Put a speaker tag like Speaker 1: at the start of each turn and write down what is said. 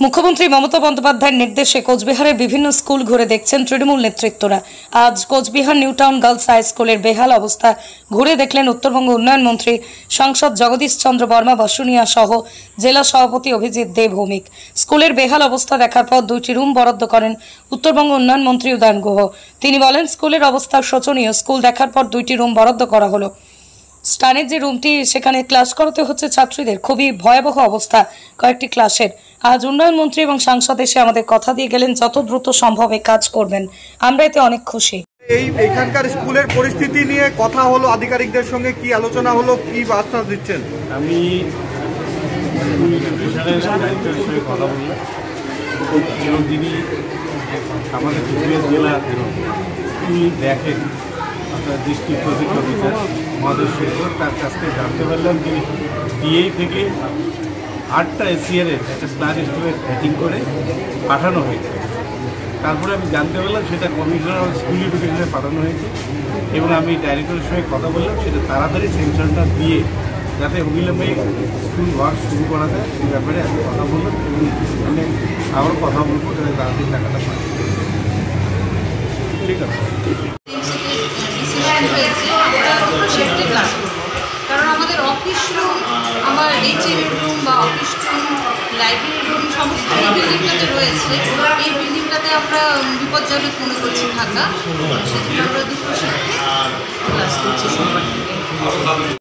Speaker 1: মুখ্যমন্ত্রী মমতা বন্দ্যোপাধ্যায়ের নির্দেশে কোচবিহারের বিভিন্ন স্কুল ঘুরে দেখছেন তৃণমূল নেতৃত্বরা। আজ Cooch Behar new town girls high স্কুলের বেহাল অবস্থা ঘুরে দেখলেন উত্তরবঙ্গ উন্নয়ন মন্ত্রী সাংসদ জগদীশ চন্দ্র বর্মা বসুনিয়া সহ জেলা সভাপতি অভিজিৎ দে ভৌমিক। স্কুলের বেহাল অবস্থা দেখার পর 2টি রুম বরাদ্দ করেন উত্তরবঙ্গ উন্নয়ন মন্ত্রী উদয়ন গুহ। তিনি বলেন, স্কুলের অবস্থা শোচনীয়। স্কুল দেখার পর 2টি রুম বরাদ্দ করা হলো। স্টানের যে রুমটি, সেখানে ক্লাস করাতে হচ্ছে ছাত্রীদের। খুবই ভয়াবহ অবস্থা কয়েকটি ক্লাসের। আজ উন্নয়ন মন্ত্রী এবং সাংসদ এসে আমাদের কথা দিয়ে গেলেন যত দ্রুত সম্ভব এই কাজ করবেন। আমরা এতে অনেক খুশি।
Speaker 2: এইখানকার স্কুলের পরিস্থিতি নিয়ে কথা হলো, আধিকারিকদের সঙ্গে কি আলোচনা হলো, কি বার্তা দিচ্ছেন?
Speaker 3: আমি কথা বললাম, যিনি আমাদের কুচবিহার জেলার স্কুল দেখেন, আপনার ডিস্ট্রিক্ট প্রজেক্ট অফিসার মহাদেশ শেখর, তার কাছ থেকে জানতে পারলাম যে ডিএ থেকে 8টা এসিআরের একটা প্ল্যান এস্টিমেট সেটিং করে পাঠানো হয়েছে। তারপরে আমি জানতে পারলাম সেটা কমিশনার স্কুল এডুকেশনে পাঠানো হয়েছে এবং আমি ডাইরেক্টরের সঙ্গে কথা বললাম সেটা তাড়াতাড়ি সেকশনটা দিয়ে যাতে অবিলম্বে স্কুল ওয়ার্ক শুরু করা যায় সেই ব্যাপারে আমি কথা বললাম এবং আমি আবার কথা বলবো যাতে তাড়াতাড়ি টাকাটা পাই। ঠিক আছে,
Speaker 4: কারণ আমাদের অফিস রুম, আমার এইচএম রুম বা অফিস রুম, লাইব্রেরি রুম সমস্ত এই বিল্ডিংটাতে রয়েছে। এই বিল্ডিংটাতে আমরা বিপজ্জনক মনে করছি থাকা, সেজন্য আমরা 2 শিফটে ক্লাস করছি সোমবার থেকে।